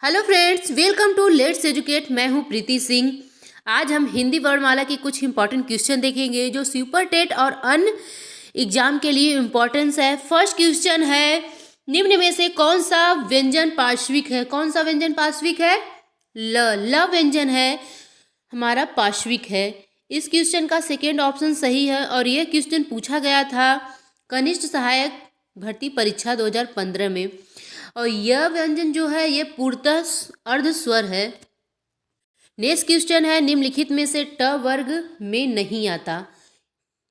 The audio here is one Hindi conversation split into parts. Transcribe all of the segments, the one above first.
Hello friends, welcome to let's educate. मैं हूं प्रीति सिंह। आज हम हिंदी वर्णमाला के कुछ इंपॉर्टेंट क्वेश्चन देखेंगे जो सुपर टेट और अन्य एग्जाम के लिए इम्पोर्टेंस है। फर्स्ट क्वेश्चन है, निम्न में से कौन सा व्यंजन पार्श्विक है? कौन सा व्यंजन पार्श्विक है? ल व्यंजन है हमारा, पार्श्विक है। इस क्वेश्चन का सेकेंड ऑप्शन सही है और यह क्वेश्चन पूछा गया था कनिष्ठ सहायक भर्ती परीक्षा 2015 में। और यह व्यंजन जो है ये पूर्णतः अर्ध स्वर है। नेक्स्ट क्वेश्चन है, निम्नलिखित में से ट वर्ग में नहीं आता।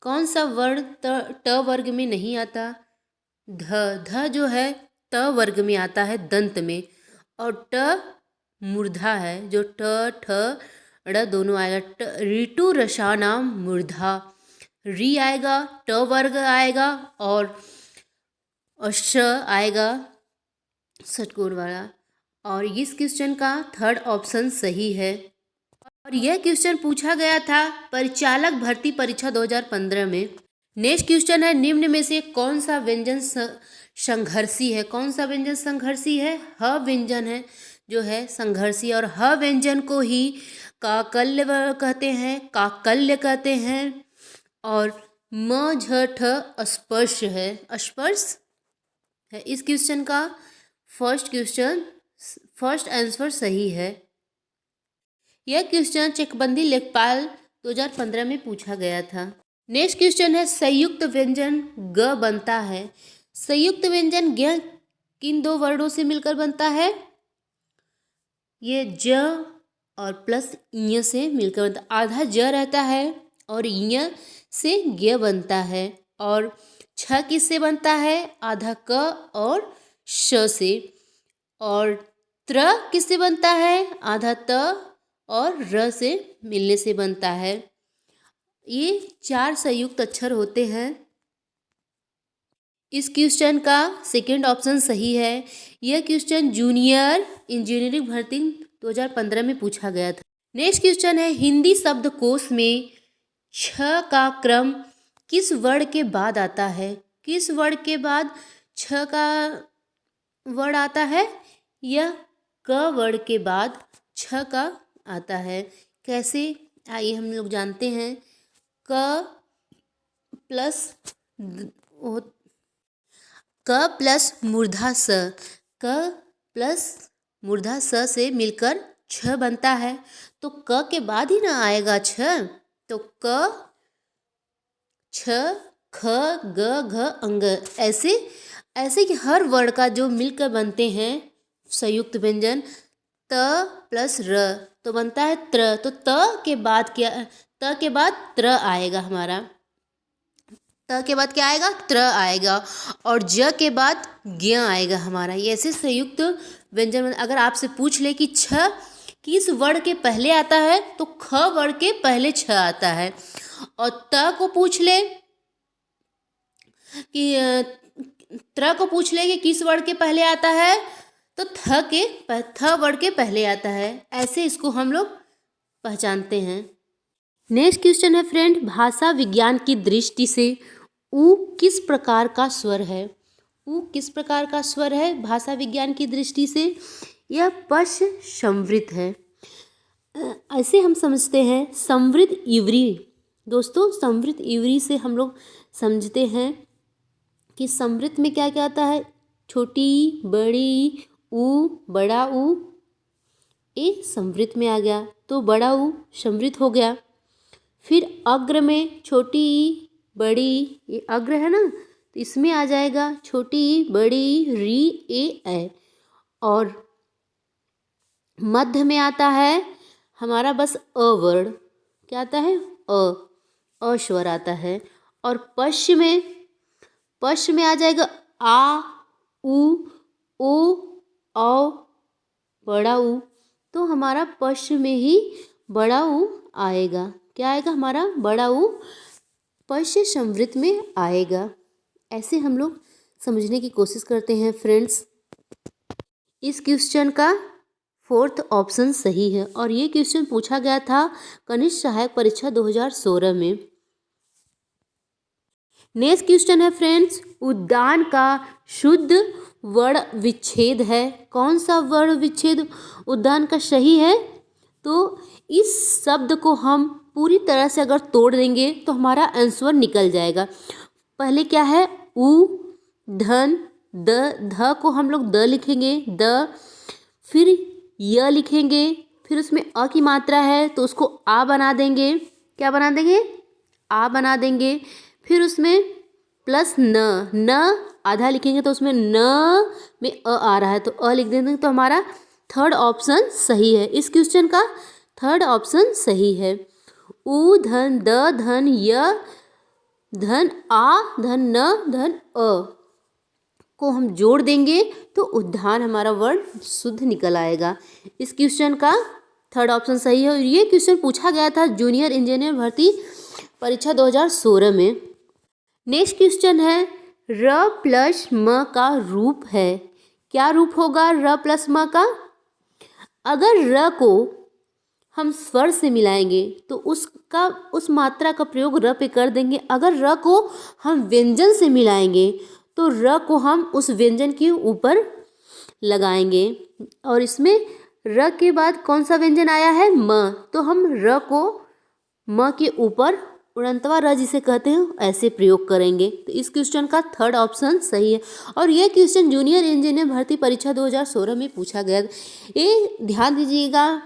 कौन सा वर्ण ट वर्ग में नहीं आता? ध जो है त वर्ग में आता है, दंत में। और ट मूर्धा है, जो ट ठ ड़ दोनों आएगा। ऋतु रसानाम मूर्धा, री आएगा, ट वर्ग आएगा और श आएगा षटकोण वाला। और इस क्वेश्चन का थर्ड ऑप्शन सही है। और यह क्वेश्चन पूछा गया था परिचालक भर्ती परीक्षा 2015 में। नेक्स्ट क्वेश्चन है, निम्न में से कौन सा व्यंजन संघर्षी है? कौन सा व्यंजन संघर्षी है? ह व्यंजन है जो है संघर्षी। और ह व्यंजन को ही काकल्य कहते हैं, काकल्य कहते हैं। और म झ ठ स्पर्श है, स्पर्श है। इस क्वेश्चन का फर्स्ट आंसर सही है। यह क्वेश्चन चकबंदी लेखपाल 2015 में पूछा गया था। नेक्स्ट क्वेश्चन है, संयुक्त व्यंजन ग बनता है। संयुक्त व्यंजन ग किन दो वर्णों से मिलकर बनता है? ये ज और प्लस य से मिलकर बनता है। आधा ज रहता है और य से ग बनता है। और छ किससे बनता है? आधा क और श से। और त्र किससे बनता है? आधा त और र से मिलने से बनता है। ये 4 संयुक्त अक्षर होते हैं। इस क्वेश्चन का सेकंड ऑप्शन सही है। यह क्वेश्चन जूनियर इंजीनियरिंग भर्ती 2015 में पूछा गया था। नेक्स्ट क्वेश्चन है, हिंदी शब्दकोश में छ का क्रम किस वर्ण के बाद आता है? किस वर्ण के बाद छ का वर्ण आता है? यह क वर्ण के बाद छ का आता है। कैसे? आइए हम लोग जानते हैं। क प्लस मूर्धा स, क प्लस मूर्धा स से मिलकर छ बनता है। तो क के बाद ही ना आएगा छ। तो क छ ख ग घ अंग, ऐसे कि हर वर्ण का जो मिलकर बनते हैं संयुक्त व्यंजन त प्लस र तो बनता है त्र। तो त के बाद क्या? त के बाद त्र आएगा हमारा। त के बाद क्या आएगा? त्र आएगा। और ज के बाद ज्ञ आएगा हमारा। ये ऐसे संयुक्त व्यंजन। अगर आपसे पूछ ले कि छ किस वर्ण के पहले आता है, तो ख वर्ण के पहले छ आता है। और त को पूछ ले कि त्र को पूछ ले कि किस वर्ण के पहले आता है, तो थ वर्ण के पहले आता है। ऐसे इसको हम लोग पहचानते हैं। नेक्स्ट क्वेश्चन है फ्रेंड, भाषा विज्ञान की दृष्टि से उ किस प्रकार का स्वर है? उ किस प्रकार का स्वर है भाषा विज्ञान की दृष्टि से? यह पश संवृत है। ऐसे हम समझते हैं संवृत इवरी। दोस्तों, संवृत इवरी से हम लोग समझते हैं कि संवृत में क्या क्या आता है? छोटी, बड़ी, उ, बड़ा उ, ये संवृत में आ गया। तो बड़ा उ संवृत हो गया। फिर अग्र में छोटी ई, बड़ी, ये अग्र है ना, तो इसमें आ जाएगा छोटी ई, बड़ी, री, ए। और मध्य में आता है हमारा बस अ वर्ण। क्या आता है? अ स्वर आता है। और पश्च में आ जाएगा आ, उ, ओ, औ, बड़ा उ। तो हमारा पश्च में ही बड़ा उ आएगा। क्या आएगा हमारा? बड़ा उ पश्च संवृत में आएगा। ऐसे हम लोग समझने की कोशिश करते हैं फ्रेंड्स। इस क्वेश्चन का फोर्थ ऑप्शन सही है। और ये क्वेश्चन पूछा गया था कनिष्ठ सहायक परीक्षा 2016 में। नेक्स्ट क्वेश्चन है फ्रेंड्स, उद्यान का शुद्ध वर्ण विच्छेद है। कौन सा वर्ण विच्छेद उद्यान का सही है? तो इस शब्द को हम पूरी तरह से अगर तोड़ देंगे तो हमारा आंसर निकल जाएगा। पहले क्या है? उ धन द, ध को हम लोग द लिखेंगे, द, फिर य लिखेंगे, फिर उसमें अ की मात्रा है तो उसको आ बना देंगे। क्या बना देंगे? आ बना देंगे। फिर उसमें प्लस न आधा लिखेंगे तो उसमें न में अ आ रहा है तो अ लिख देंगे। तो हमारा थर्ड ऑप्शन सही है। इस क्वेश्चन का थर्ड ऑप्शन सही है। उ धन द धन य धन आ धन न धन अ को हम जोड़ देंगे तो उद्यान हमारा वर्ण शुद्ध निकल आएगा। इस क्वेश्चन का थर्ड ऑप्शन सही है। और ये क्वेश्चन पूछा गया था जूनियर इंजीनियर भर्ती परीक्षा 2016 में। नेक्स्ट क्वेश्चन है र प्लस म का रूप है। क्या रूप होगा र प्लस म का? अगर र को हम स्वर से मिलाएंगे तो उस मात्रा का प्रयोग र पे कर देंगे। अगर र को हम व्यंजन से मिलाएंगे तो र को हम उस व्यंजन के ऊपर लगाएंगे। और इसमें र के बाद कौन सा व्यंजन आया है? म, तो हम र को म के ऊपर उड़ंतवा र जिसे कहते हैं ऐसे प्रयोग करेंगे। तो इस क्वेश्चन का थर्ड ऑप्शन सही है। और यह क्वेश्चन जूनियर इंजीनियर भर्ती परीक्षा 2016 में पूछा गया। ये ध्यान दीजिएगा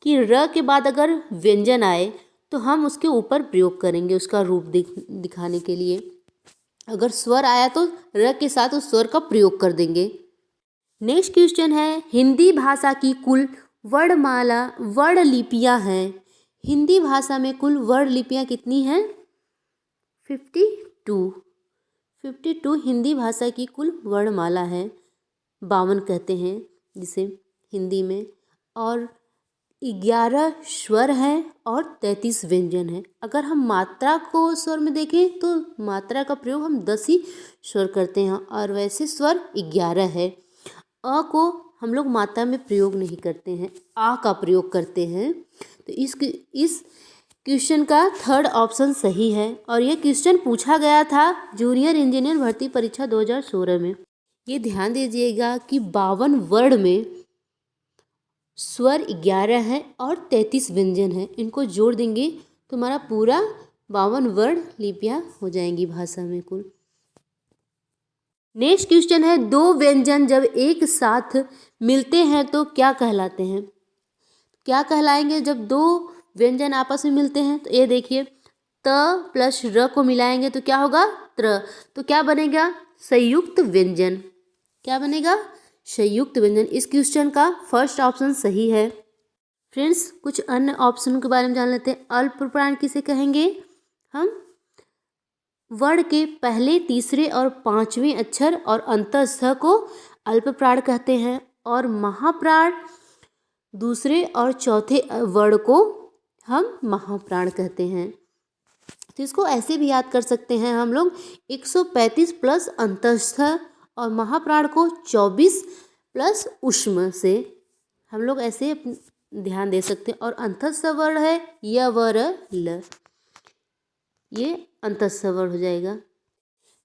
कि र के बाद अगर व्यंजन आए तो हम उसके ऊपर प्रयोग करेंगे उसका रूप दिखाने के लिए। अगर स्वर आया तो र के साथ उस स्वर का प्रयोग कर देंगे। नेक्स्ट क्वेश्चन है हिंदी भाषा की कुल वर्णमाला वर्णलिपियाँ हैं। हिंदी भाषा में कुल वर्णलिपियाँ कितनी हैं? 52 हिंदी भाषा की कुल वर्णमाला है। 52 कहते हैं जिसे हिंदी में। और 11 स्वर हैं और 33 व्यंजन हैं। अगर हम मात्रा को स्वर में देखें तो मात्रा का प्रयोग हम 10 ही स्वर करते हैं और वैसे स्वर 11 है। अ को हम लोग मात्रा में प्रयोग नहीं करते हैं, आ का प्रयोग करते हैं। तो इस क्वेश्चन का थर्ड ऑप्शन सही है। और ये क्वेश्चन पूछा गया था जूनियर इंजीनियर भर्ती परीक्षा 2016 में। ये ध्यान दीजिएगा कि 52 वर्ण में स्वर 11 है और 33 व्यंजन है। इनको जोड़ देंगे तो हमारा पूरा 52 वर्ण लिपियाँ हो जाएंगी भाषा में कुल। नेक्स्ट क्वेश्चन है दो व्यंजन जब एक साथ मिलते हैं तो क्या कहलाते हैं? क्या कहलाएंगे जब दो व्यंजन आपस में मिलते हैं? तो ये देखिए त प्लस र को मिलाएंगे तो क्या होगा? त्र। तो क्या बनेगा? संयुक्त व्यंजन। क्या बनेगा? संयुक्त व्यंजन। इस क्वेश्चन का फर्स्ट ऑप्शन सही है। फ्रेंड्स कुछ अन्य ऑप्शन के बारे में जान लेते हैं। अल्प प्राण किसे कहेंगे? हम वर्ण के पहले, तीसरे और पांचवें अक्षर और अंतस्थ को अल्प प्राण कहते हैं। और महाप्राण दूसरे और चौथे वर्ण को हम महाप्राण कहते हैं। तो इसको ऐसे भी याद कर सकते हैं हम लोग 135 प्लस अंतस्थ और महाप्राण को 24 प्लस ऊष्म से हम लोग ऐसे ध्यान दे सकते हैं। और अंतस्थ वर्ण है य व र ल, ये अंतस्थ वर्ण हो जाएगा।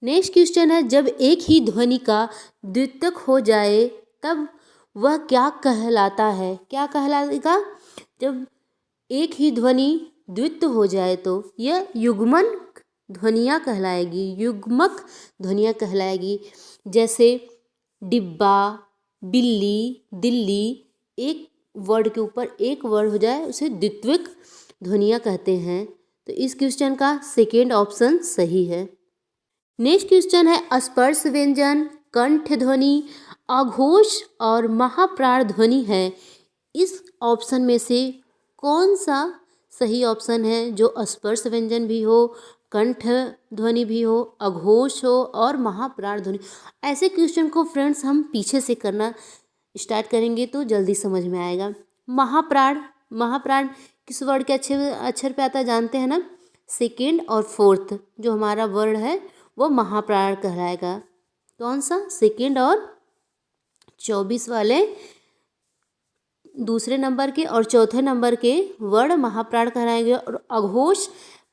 नेक्स्ट क्वेश्चन है जब एक ही ध्वनि का द्वित्वक हो जाए तब वह क्या कहलाता है? क्या कहलाएगा? जब एक ही ध्वनि द्वित्व हो जाए तो यह युग्मक ध्वनियाँ कहलाएगी, युग्मक ध्वनियाँ कहलाएगी। जैसे डिब्बा, बिल्ली, दिल्ली, एक वर्ड के ऊपर एक वर्ड हो जाए उसे द्वित्विक ध्वनियाँ कहते हैं। तो इस क्वेश्चन का सेकेंड ऑप्शन सही है। नेक्स्ट क्वेश्चन है स्पर्श व्यंजन, कंठ ध्वनि, अघोष और महाप्राण ध्वनि है। इस ऑप्शन में से कौन सा सही ऑप्शन है जो स्पर्श व्यंजन भी हो, कंठ ध्वनि भी हो, अघोष हो और महाप्राण ध्वनि? ऐसे क्वेश्चन को फ्रेंड्स हम पीछे से करना स्टार्ट करेंगे तो जल्दी समझ में आएगा। महाप्राण, महाप्राण किस वर्ड के अक्षर पे आता है जानते हैं ना? सेकेंड और फोर्थ जो हमारा वर्ड है वो महाप्राण कहलाएगा। कौन सा? सेकेंड और 24 वाले दूसरे नंबर के और चौथे नंबर के वर्ण महाप्राण कहलाएंगे। और अघोष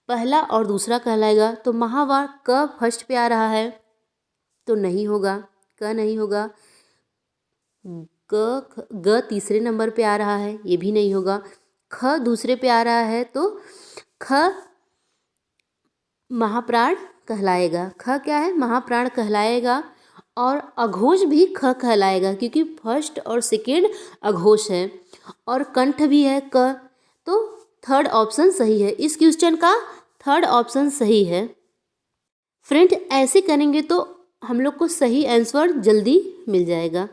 पहला और दूसरा कहलाएगा। तो महावर्ण क फर्स्ट पे आ रहा है तो नहीं होगा, क नहीं होगा। ग तीसरे नंबर पे आ रहा है, ये भी नहीं होगा। ख दूसरे पे आ रहा है तो ख महाप्राण कहलाएगा। ख क्या है? महाप्राण कहलाएगा। और अघोष भी ख कहलाएगा क्योंकि फर्स्ट और सेकेंड अघोष है और कंठ भी है क। तो थर्ड ऑप्शन सही है। इस क्वेश्चन का थर्ड ऑप्शन सही है। फ्रेंड ऐसे करेंगे तो हम लोग को सही आंसर जल्दी मिल जाएगा।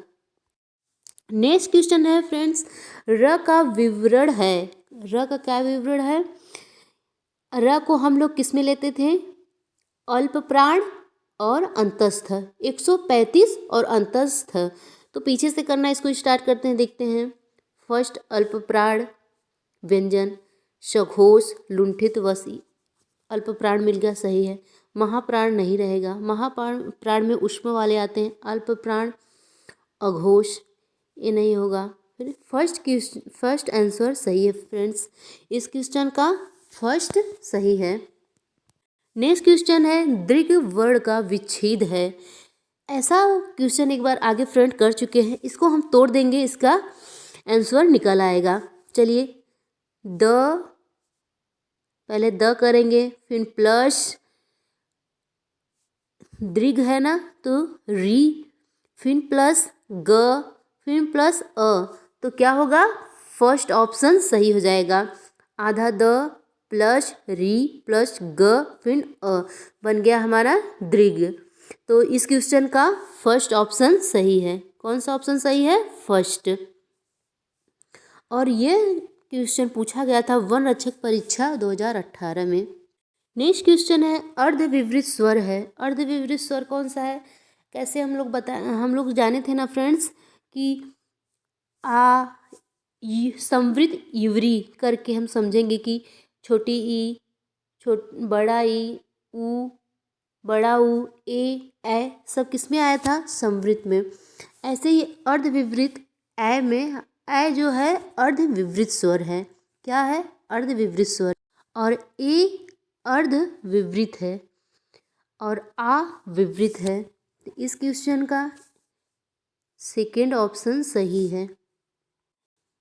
नेक्स्ट क्वेश्चन है फ्रेंड्स, र का विवरण है। र का क्या विवरण है? र को हम लोग किस में लेते थे? अल्प प्राण और अंतस्थ। 135 और अंतस्थ। तो पीछे से करना, इसको स्टार्ट करते हैं, देखते हैं। फर्स्ट अल्प प्राण व्यंजन, सघोष, लुंठित, वसी। अल्प प्राण मिल गया, सही है। महाप्राण नहीं रहेगा, महाप्राण में ऊष्म वाले आते हैं। अल्प प्राण, अघोष, ये नहीं होगा। फिर फर्स्ट आंसर सही है फ्रेंड्स। इस क्वेश्चन का फर्स्ट सही है। नेक्स्ट क्वेश्चन है, दीर्घ वर्ण का विच्छेद है। ऐसा क्वेश्चन एक बार आगे फ्रेंड कर चुके हैं, इसको हम तोड़ देंगे, इसका आंसर निकल आएगा। चलिए, द, पहले द करेंगे, फिर प्लस दीर्घ है ना तो री, फिर प्लस ग, फिर प्लस अ। तो क्या होगा? फर्स्ट ऑप्शन सही हो जाएगा। आधा द प्लस री प्लस ग फिर अ बन गया हमारा दीर्घ। तो इस क्वेश्चन का फर्स्ट ऑप्शन सही है। कौन सा ऑप्शन सही है? फर्स्ट। और ये क्वेश्चन पूछा गया था वन रक्षक परीक्षा 2018 में। नेक्स्ट क्वेश्चन है, अर्धविवृत स्वर है। अर्धविवृत स्वर कौन सा है? कैसे हम लोग जाने थे ना फ्रेंड्स कि संवृत इवरी करके हम समझेंगे कि छोटी ई, बड़ा ई, ऊ, बड़ा ऊ, ए सब किस में आया था? संवृत में। ऐसे ही अर्धविवृत ए में, ए जो है अर्धविवृत स्वर है। क्या है? अर्धविवृत स्वर। और ए अर्धविवृत है और आ विवृत है। तो इस क्वेश्चन का सेकेंड ऑप्शन सही है।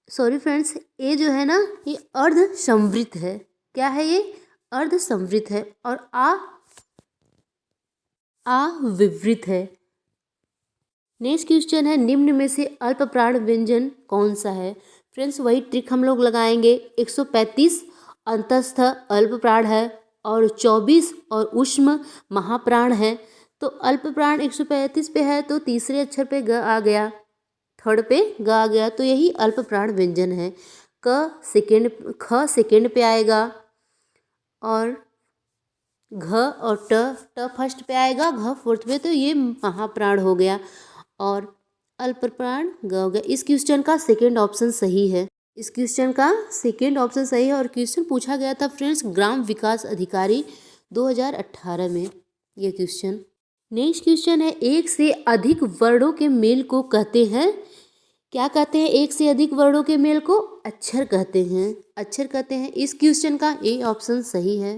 सॉरी फ्रेंड्स, ए जो है ना ये अर्ध संवृत है। क्या है ये? अर्ध संवृत है। और आ विवृत है। नेक्स्ट क्वेश्चन है, निम्न में से अल्प प्राण व्यंजन कौन सा है? फ्रेंड्स वही ट्रिक हम लोग लगाएंगे। 135 अंतस्थ अल्प प्राण है और 24 और ऊष्म महाप्राण है। तो अल्प प्राण 135 पे है तो तीसरे अक्षर पे ग आ गया, थर्ड पे ग आ गया, तो यही अल्प प्राण व्यंजन है। ख सेकेंड पे आएगा और घ और ट फर्स्ट पे आएगा, घ फोर्थ पे, तो ये महाप्राण हो गया और अल्प प्राण ग हो गया। इस क्वेश्चन का सेकेंड ऑप्शन सही है। इस क्वेश्चन का सेकेंड ऑप्शन सही है। और क्वेश्चन पूछा गया था फ्रेंड्स ग्राम विकास अधिकारी 2018 में ये क्वेश्चन। नेक्स्ट क्वेश्चन है, एक से अधिक वर्णों के मेल को कहते हैं, क्या कहते हैं? एक से अधिक वर्णों के मेल को अक्षर कहते हैं। अक्षर कहते हैं। इस क्वेश्चन का ए ऑप्शन सही है।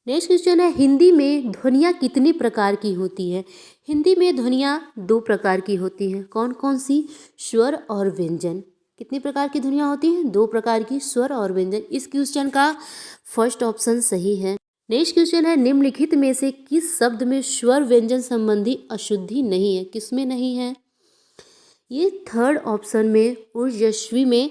नेक्स्ट क्वेश्चन है, हिंदी में ध्वनियाँ कितनी प्रकार की होती है? हिंदी में ध्वनियाँ 2 प्रकार की होती हैं। कौन कौन सी? स्वर और व्यंजन। कितनी प्रकार की ध्वनियाँ होती हैं? 2 प्रकार की, स्वर और व्यंजन। इस क्वेश्चन का फर्स्ट ऑप्शन सही है। नेक्स्ट क्वेश्चन है, निम्नलिखित में से किस शब्द में स्वर व्यंजन संबंधी अशुद्धि नहीं है? किस में नहीं है? ये थर्ड ऑप्शन में ऊर्जस्वी में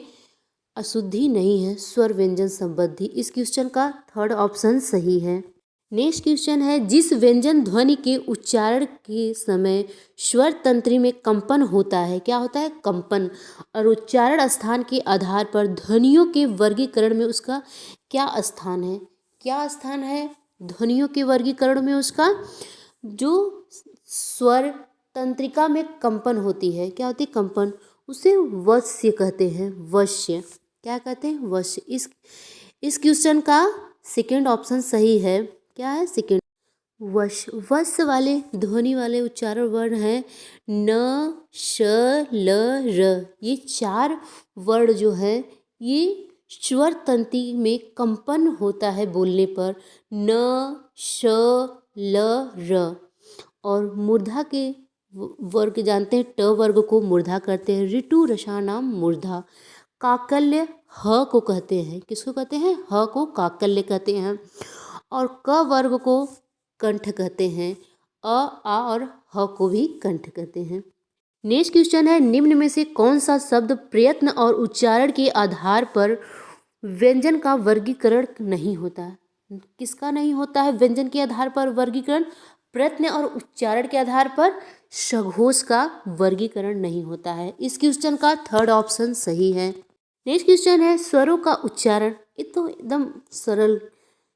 अशुद्धि नहीं है, स्वर व्यंजन संबंधी। इस क्वेश्चन का थर्ड ऑप्शन सही है। नेक्स्ट क्वेश्चन है, जिस व्यंजन ध्वनि के उच्चारण के समय स्वर तंत्री में कंपन होता है, क्या होता है? कंपन। और उच्चारण स्थान के आधार पर ध्वनियों के वर्गीकरण में उसका क्या स्थान है? क्या स्थान है ध्वनियों के वर्गीकरण में उसका? जो स्वर तंत्रिका में कंपन होती है, क्या होती है? कंपन, उसे वश्य कहते हैं। वश्य, क्या कहते हैं? वश्य। इस क्वेश्चन का सेकेंड ऑप्शन सही है। क्या है? सेकेंड। वश्य। वश्य वाले ध्वनि वाले उच्चारण वर्ण है न, श, ल, र। ये 4 वर्ण जो है ये स्वर तंत्री में कंपन होता है बोलने पर। न, श, ल, र। और मूर्धा के वर्ग जानते हैं, ट वर्ग को मूर्धा करते हैं। ऋतु रसानाम मूर्धा। काकल्य ह को कहते हैं, किसको कहते हैं? ह को काकल्य कहते हैं। और क वर्ग को कंठ कहते हैं। अ, आ और ह को भी कंठ कहते हैं। नेक्स्ट क्वेश्चन है, निम्न में से कौन सा शब्द प्रयत्न और उच्चारण के आधार पर व्यंजन का वर्गीकरण नहीं होता है? किसका नहीं होता है व्यंजन के आधार पर वर्गीकरण? प्रयत्न और उच्चारण के आधार पर सघोष का वर्गीकरण नहीं होता है। इस क्वेश्चन का थर्ड ऑप्शन सही है। नेक्स्ट क्वेश्चन है, स्वरों का उच्चारण। ये तो एकदम सरल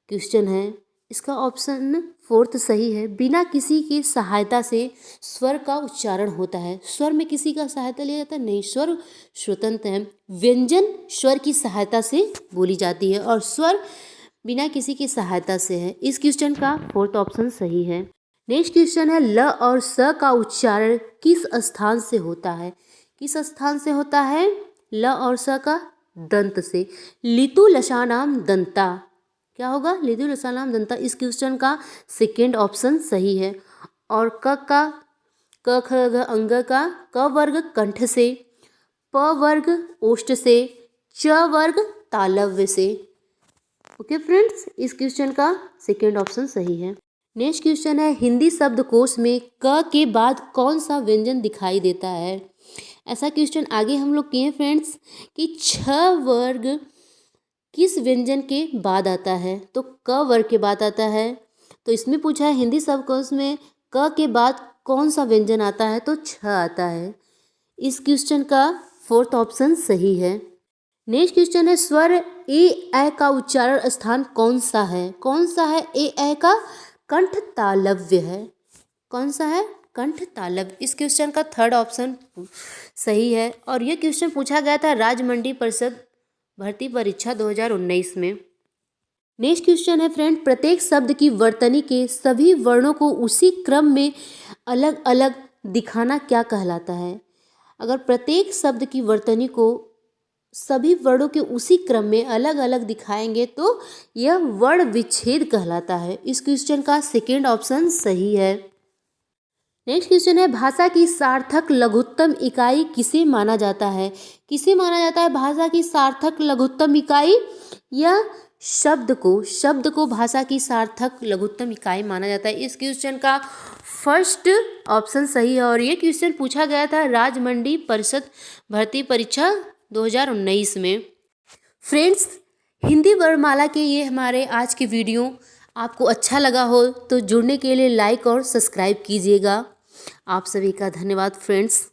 क्वेश्चन है, इसका ऑप्शन फोर्थ सही है। बिना किसी की सहायता से स्वर का उच्चारण होता है। स्वर में किसी का सहायता लिया जाता है? नहीं, स्वर स्वतंत्र है। व्यंजन स्वर की सहायता से बोली जाती है और स्वर बिना किसी की सहायता से है। इस क्वेश्चन का फोर्थ ऑप्शन सही है। नेक्स्ट क्वेश्चन है, ल और स का उच्चारण किस स्थान से होता है? किस स्थान से होता है ल और स का? दंत से। लितु लसानाम दंता। क्या होगा? लितु लसानाम दंता। इस क्वेश्चन का सेकेंड ऑप्शन सही है। और क का क ख ग अंग का क वर्ग कंठ से, प वर्ग ओष्ठ से, च वर्ग तालव्य से। ओके फ्रेंड्स, इस क्वेश्चन का सेकेंड ऑप्शन सही है। नेक्स्ट क्वेश्चन है, हिंदी शब्दकोश में क के बाद कौन सा व्यंजन दिखाई देता है? ऐसा क्वेश्चन आगे हम लोग किए फ्रेंड्स कि छ वर्ग किस व्यंजन के बाद आता है? तो क वर्ग के बाद आता है। तो इसमें पूछा है हिंदी शब्दकोश में क के बाद कौन सा व्यंजन आता है? तो छ आता है। इस क्वेश्चन का फोर्थ ऑप्शन सही है। नेक्स्ट क्वेश्चन है, स्वर ए ऐ का उच्चारण स्थान कौन सा है? कौन सा है? ए ऐ का कंठ तालव्य है। कौन सा है? कंठ तालव्य। इस क्वेश्चन का थर्ड ऑप्शन सही है और यह क्वेश्चन पूछा गया था राजमंडी परिषद भर्ती परीक्षा 2019 में। नेक्स्ट क्वेश्चन है फ्रेंड, प्रत्येक शब्द की वर्तनी के सभी वर्णों को उसी क्रम में अलग अलग दिखाना क्या कहलाता है? अगर प्रत्येक शब्द की वर्तनी को सभी वर्णों के उसी क्रम में अलग अलग दिखाएंगे तो यह वर्ण विच्छेद कहलाता है। इस क्वेश्चन का सेकेंड ऑप्शन सही है। नेक्स्ट क्वेश्चन है, भाषा की सार्थक लघुत्तम इकाई किसे माना जाता है? किसे माना जाता है भाषा की सार्थक लघुत्तम इकाई? यह शब्द को भाषा की सार्थक लघुत्तम इकाई माना जाता है। इस क्वेश्चन का फर्स्ट ऑप्शन सही है और ये क्वेश्चन पूछा गया था राजमंडी परिषद भर्ती परीक्षा 2019 में। फ्रेंड्स, हिंदी वर्णमाला के ये हमारे आज की वीडियो आपको अच्छा लगा हो तो जुड़ने के लिए लाइक और सब्सक्राइब कीजिएगा। आप सभी का धन्यवाद फ्रेंड्स।